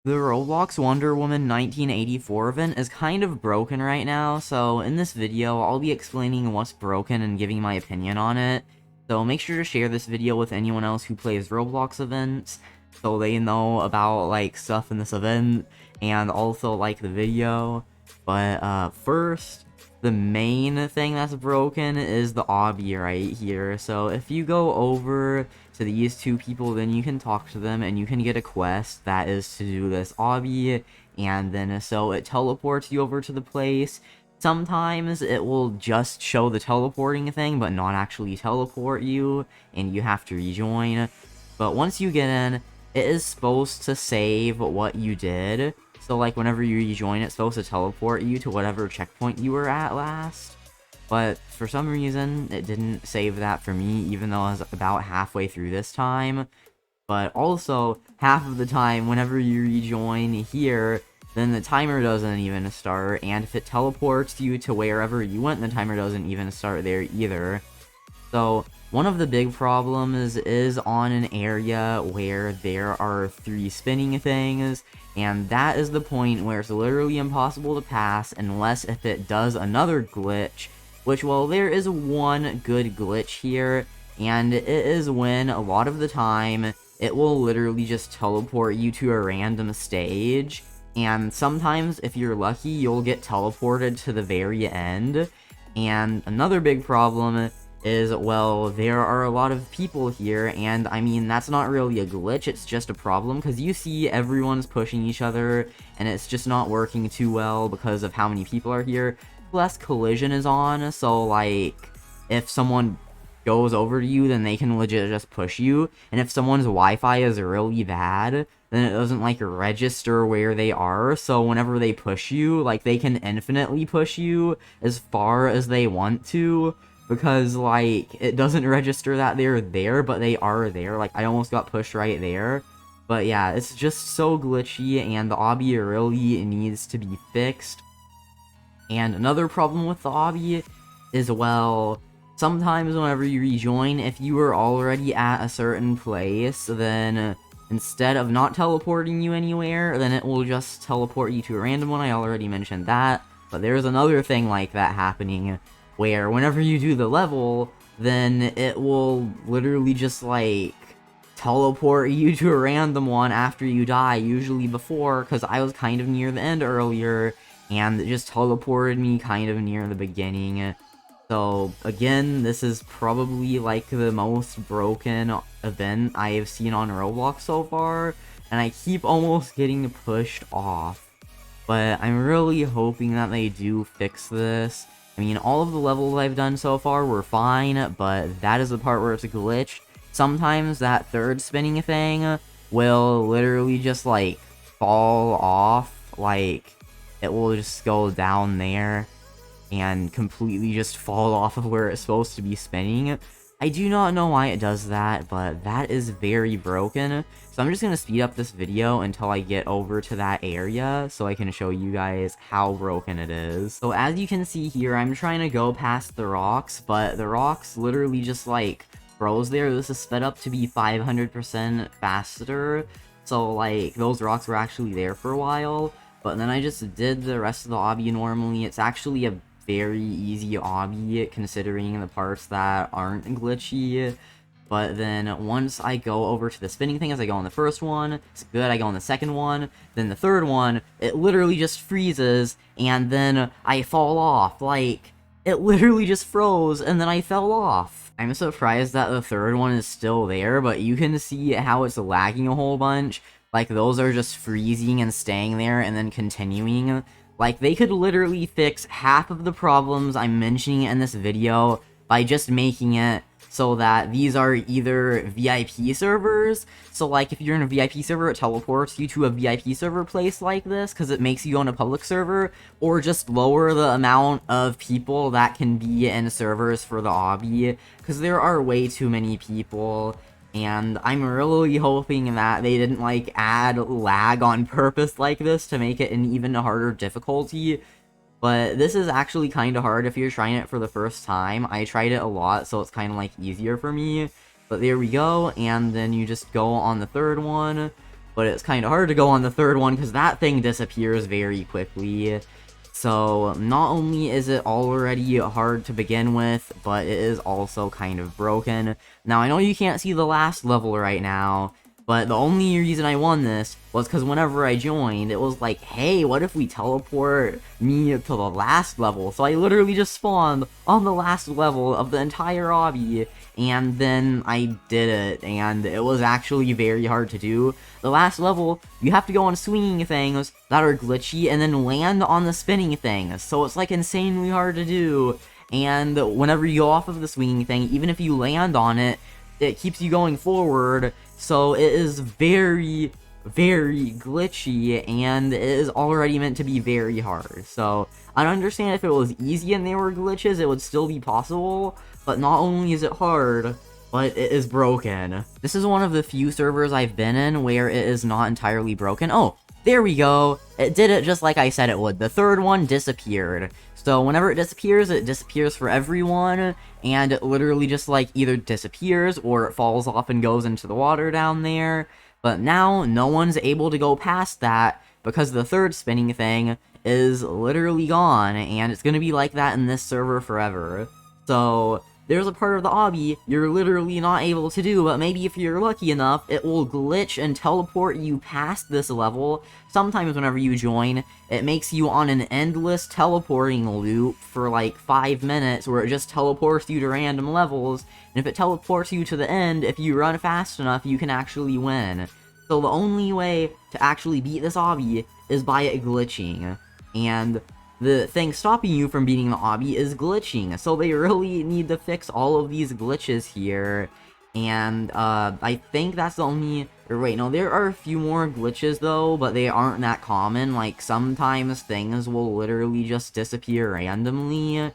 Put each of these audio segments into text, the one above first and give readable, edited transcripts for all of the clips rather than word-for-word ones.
The Roblox Wonder Woman 1984 event is kind of broken right now, so in this video, I'll be explaining what's broken and giving my opinion on it. So make sure to share this video with anyone else who plays Roblox events, so they know about, like, stuff in this event, and also like the video. But, first, the main thing that's broken is the obby right here. So if you go over to these two people, then you can talk to them and you can get a quest that is to do this obby, and then so it teleports you over to the place. Sometimes it will just show the teleporting thing but not actually teleport you, and you have to rejoin. But once you get in, it is supposed to save what you did. So, like, whenever you rejoin, it's supposed to teleport you to whatever checkpoint you were at last. But for some reason, it didn't save that for me, even though I was about halfway through this time. But also, half of the time, whenever you rejoin here, then the timer doesn't even start, and if it teleports you to wherever you went, the timer doesn't even start there either. So, one of the big problems is on an area where there are 3 spinning things, and that is the point where it's literally impossible to pass unless if it does another glitch, which, well, there is one good glitch here, and it is when, a lot of the time, it will literally just teleport you to a random stage, and sometimes, if you're lucky, you'll get teleported to the very end. And another big problem is, well, there are a lot of people here, and I mean, that's not really a glitch, it's just a problem, because you see everyone's pushing each other, and it's just not working too well because of how many people are here. Plus, collision is on, so, like, if someone goes over to you, then they can legit just push you, and if someone's Wi-Fi is really bad, then it doesn't, like, register where they are, so whenever they push you, like, they can infinitely push you as far as they want to, because, like, it doesn't register that they're there, but they are there. Like, I almost got pushed right there. But yeah, it's just so glitchy, and the obby really needs to be fixed. And another problem with the obby is, well, sometimes whenever you rejoin, if you were already at a certain place, then instead of not teleporting you anywhere, then it will just teleport you to a random one. I already mentioned that. But there's another thing like that happening, where whenever you do the level, then it will literally just, like, teleport you to a random one after you die, usually before, because I was kind of near the end earlier, and it just teleported me kind of near the beginning. So, again, this is probably, like, the most broken event I have seen on Roblox so far, and I keep almost getting pushed off. But I'm really hoping that they do fix this. I mean, all of the levels I've done so far were fine, but that is the part where it's glitched. Sometimes that third spinning thing will literally just, like, fall off. Like, it will just go down there and completely just fall off of where it's supposed to be spinning. I do not know why it does that, but that is very broken. So I'm just going to speed up this video until I get over to that area so I can show you guys how broken it is. So as you can see here, I'm trying to go past the rocks, but the rocks literally just, like, froze there. This is sped up to be 500% faster. So, like, those rocks were actually there for a while. But then I just did the rest of the obby normally. It's actually a very easy obby considering the parts that aren't glitchy. But then once I go over to the spinning thing, as I go on the first one, it's good, I go on the second one, then the third one, it literally just freezes, and then I fall off. Like, it literally just froze, and then I fell off. I'm surprised that the third one is still there, but you can see how it's lagging a whole bunch. Like, those are just freezing and staying there and then continuing. Like, they could literally fix half of the problems I'm mentioning in this video by just making it so that these are either VIP servers. So, like, if you're in a VIP server, it teleports you to a VIP server place like this, because it makes you on a public server, or just lower the amount of people that can be in servers for the obby, because there are way too many people. And I'm really hoping that they didn't, like, add lag on purpose like this to make it an even harder difficulty. But this is actually kind of hard if you're trying it for the first time. I tried it a lot, so it's kind of, like, easier for me. But there we go, and then you just go on the third one. but it's kind of hard to go on the third one because that thing disappears very quickly. So not only is it already hard to begin with, but it is also kind of broken. Now I know you can't see the last level right now, but the only reason I won this was because whenever I joined, it was like, hey, what if we teleport me to the last level? So I literally just spawned on the last level of the entire obby, and then I did it, and it was actually very hard to do. The last level, you have to go on swinging things that are glitchy, and then land on the spinning things, so it's like insanely hard to do. And whenever you go off of the swinging thing, even if you land on it, it keeps you going forward, so it is very, very glitchy, and it is already meant to be very hard. So I don't understand if it was easy and there were glitches, it would still be possible, but not only is it hard, but it is broken. This is one of the few servers I've been in where it is not entirely broken. Oh, there we go. It did it just like I said it would. The third one disappeared. So whenever it disappears for everyone, and it literally just like either disappears or it falls off and goes into the water down there. But now no one's able to go past that because the third spinning thing is literally gone, and it's gonna be like that in this server forever. So there's a part of the obby you're literally not able to do, but maybe if you're lucky enough, it will glitch and teleport you past this level. Sometimes whenever you join, it makes you on an endless teleporting loop for like 5 minutes, where it just teleports you to random levels, and if it teleports you to the end, if you run fast enough, you can actually win. So the only way to actually beat this obby is by it glitching, and the thing stopping you from beating the obby is glitching, so they really need to fix all of these glitches here. And I think that's the only, or wait, no, there are a few more glitches though, but they aren't that common. Like sometimes things will literally just disappear randomly,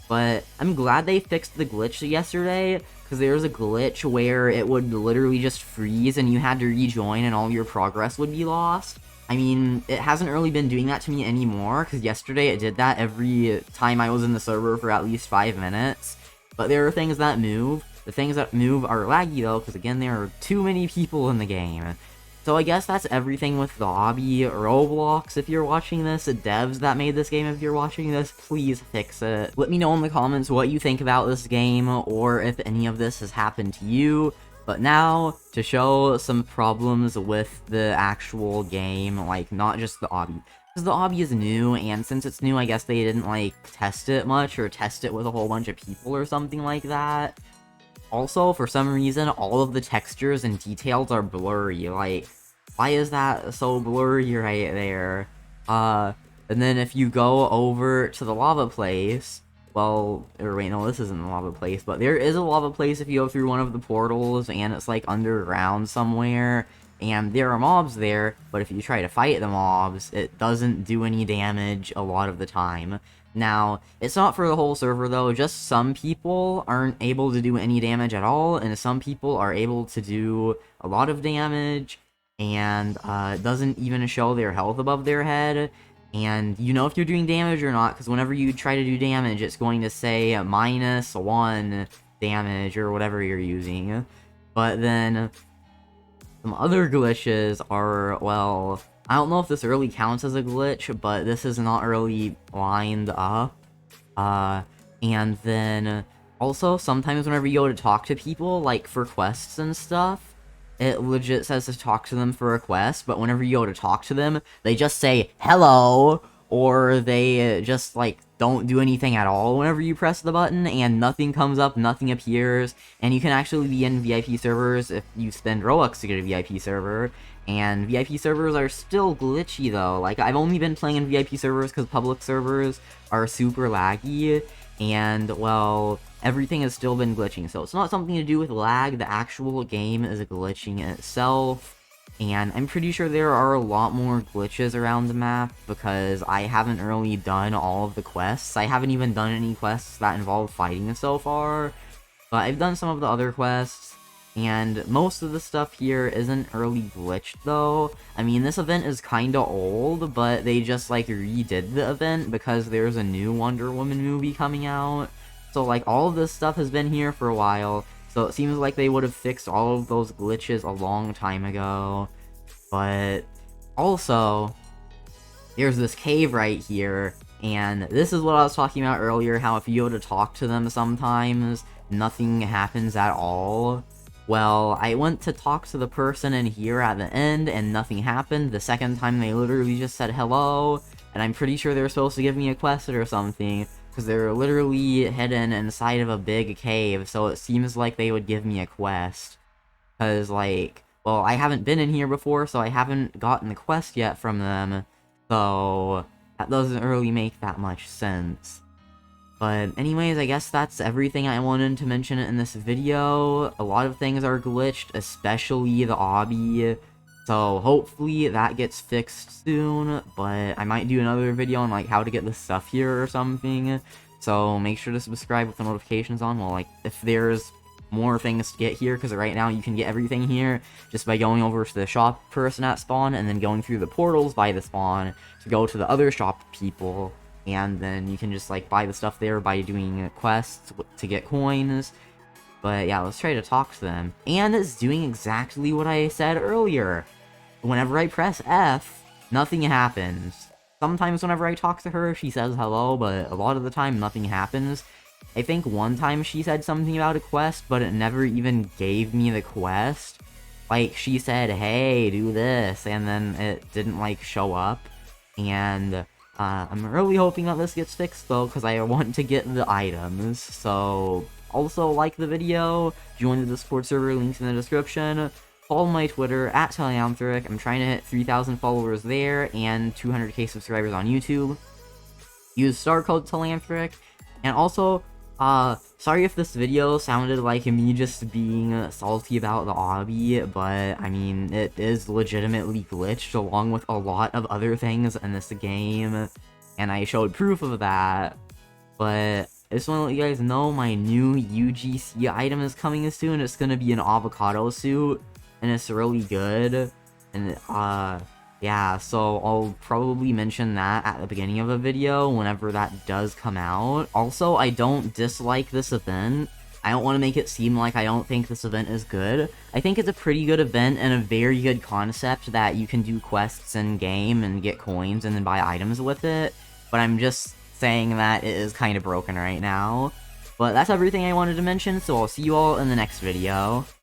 but I'm glad they fixed the glitch yesterday, because there was a glitch where it would literally just freeze and you had to rejoin and all your progress would be lost. I mean, it hasn't really been doing that to me anymore, because yesterday it did that every time I was in the server for at least 5 minutes. But there are things that move. The things that move are laggy though, because again, there are too many people in the game. So I guess that's everything with the obby. Roblox, if you're watching this, devs that made this game, if you're watching this, please fix it. Let me know in the comments what you think about this game, or if any of this has happened to you. But now, to show some problems with the actual game, like, not just the obby. Because the obby is new, and since it's new, I guess they didn't, like, test it much, or test it with a whole bunch of people or something like that. Also, for some reason, all of the textures and details are blurry. Like, why is that so blurry right there? And then if you go over to the lava place, well, or wait, no, this isn't the lava place, but there is a lava place if you go through one of the portals, and it's like underground somewhere, and there are mobs there, but if you try to fight the mobs, it doesn't do any damage a lot of the time. Now, it's not for the whole server though, just some people aren't able to do any damage at all, and some people are able to do a lot of damage, and it doesn't even show their health above their head. And you know if you're doing damage or not, because whenever you try to do damage, it's going to say -1 damage, or whatever you're using. But then, some other glitches are, well, I don't know if this really counts as a glitch, but this is not really lined up. And then, also, sometimes whenever you go to talk to people, like for quests and stuff, it legit says to talk to them for a quest, but whenever you go to talk to them, they just say, hello, or they just, like, don't do anything at all whenever you press the button, and nothing comes up, nothing appears, and you can actually be in VIP servers if you spend Robux to get a VIP server, and VIP servers are still glitchy, though. Like, I've only been playing in VIP servers because public servers are super laggy, and, well, everything has still been glitching, so it's not something to do with lag, the actual game is glitching itself, and I'm pretty sure there are a lot more glitches around the map, because I haven't really done all of the quests. I haven't even done any quests that involve fighting so far, but I've done some of the other quests, and most of the stuff here isn't really glitched, though. I mean, this event is kinda old, but they just, like, redid the event because there's a new Wonder Woman movie coming out. So, like, all of this stuff has been here for a while, so it seems like they would have fixed all of those glitches a long time ago. But also, there's this cave right here, and this is what I was talking about earlier, how if you go to talk to them sometimes, nothing happens at all. Well, I went to talk to the person in here at the end, and nothing happened. The second time they literally just said hello, and I'm pretty sure they were supposed to give me a quest or something, because they're literally hidden inside of a big cave, so it seems like they would give me a quest. Because, like, well, I haven't been in here before, so I haven't gotten the quest yet from them, so that doesn't really make that much sense. But anyways, I guess that's everything I wanted to mention in this video. A lot of things are glitched, especially the obby, so hopefully that gets fixed soon, but I might do another video on, like, how to get this stuff here or something. So make sure to subscribe with the notifications on, well, like, if there's more things to get here, because right now you can get everything here just by going over to the shop person at spawn, and then going through the portals by the spawn to go to the other shop people, and then you can just, like, buy the stuff there by doing quests to get coins. But yeah, let's try to talk to them. And it's doing exactly what I said earlier. Whenever I press F, nothing happens. Sometimes whenever I talk to her, she says hello, but a lot of the time, nothing happens. I think one time she said something about a quest, but it never even gave me the quest. Like, she said, hey, do this, and then it didn't, like, show up. And I'm really hoping that this gets fixed, though, because I want to get the items. So, also like the video, join the Discord server, links in the description. Follow my Twitter, at Telanthric. I'm trying to hit 3,000 followers there, and 200k subscribers on YouTube. Use star code Telanthric. And also, sorry if this video sounded like me just being salty about the obby, but, I mean, it is legitimately glitched along with a lot of other things in this game, and I showed proof of that. But I just want to let you guys know my new UGC item is coming soon. It's gonna be an avocado suit, and it's really good, and, yeah, so I'll probably mention that at the beginning of a video whenever that does come out. Also, I don't dislike this event. I don't want to make it seem like I don't think this event is good. I think it's a pretty good event and a very good concept that you can do quests in-game and get coins and then buy items with it. But I'm just saying that it is kind of broken right now. But that's everything I wanted to mention, so I'll see you all in the next video.